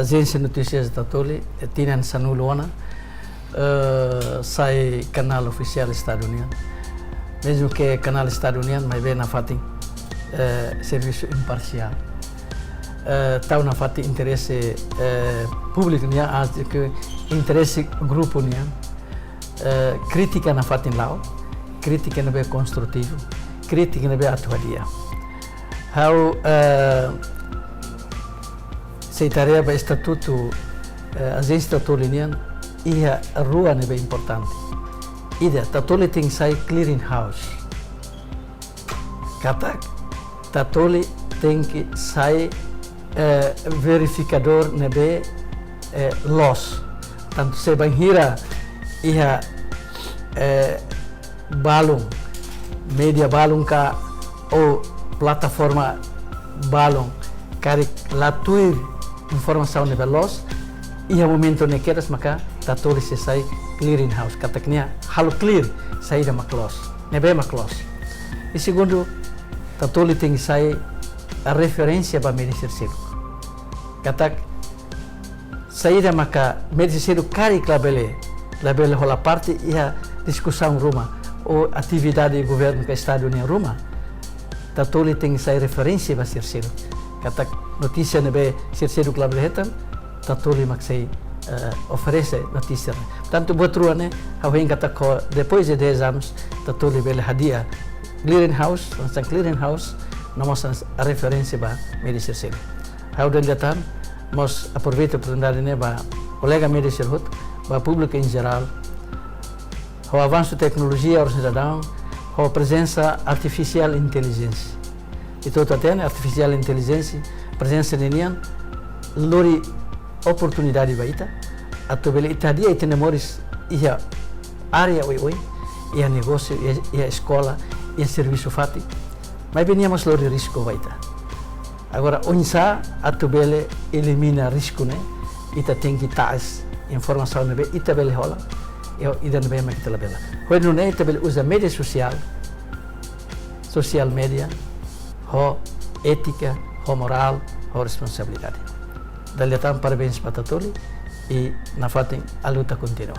Ajénsia Notisioza TATOLI tinan sanulona sai canal ofisial estadunidense, mesmo que canal estadunidense, mas bem na fatin serviço imparcial. Tau na fatin interesse público nia, acho que interesse grupo nia, crítica na fatin lao, crítica na bem construtivo, crítica na bem atualia. How Secretaria para Estatuto Ajénsia TATOLI e a rua é bem importante. Ida TATOLI tem que sair clearing house. Kata TATOLI tem que sair verificador nebe loos. Tanto se banhira ia balon, média balon ka ou plataforma balon kari latuir informasaun nebe loos. Ia momento nekeras maka TATOLI se sai clearing house. Kataknya halo clear saída maklos. Nebe maklos. E segundo, TATOLI tem que sair a referência para Anivesáriu. Katak saída maka Anivesáriu kari klabele rola parte e a discussão ruma ou atividade do governo que Estado em Roma. TATOLI tem que sair referência para Anivesáriu. Katak notícia nebe Anivesáriu klabele hetan TATOLI maksai oferece notícia. Tanto buat ruannya, hawin kata ko depois de 10 anos TATOLI bele hadia clearing house, tentang clearing house, nomos a referência ba Anivesáriu. Hau dan datan, mos aproveito a oportunidade ne ba colega Anivesáriu, ba público em geral, o avanço de tecnologia aos cidadãos, a presença artificial inteligência. E todo até artificial inteligência, presença de nian, lori oportunidade baita atau beli itadia itu nemoris ia area oi ia negócio ia escola ia serviço fati mas veníamos lori risco baita agora onsa atau beli elimina risco né ita tem que taas informação nebe ita beli hola eu ida nebe mais kita labela quando né ita beli usa média social média ho ética ho moral ho responsabilidade. Dali parabéns para TATOLI e na fatin a luta continua.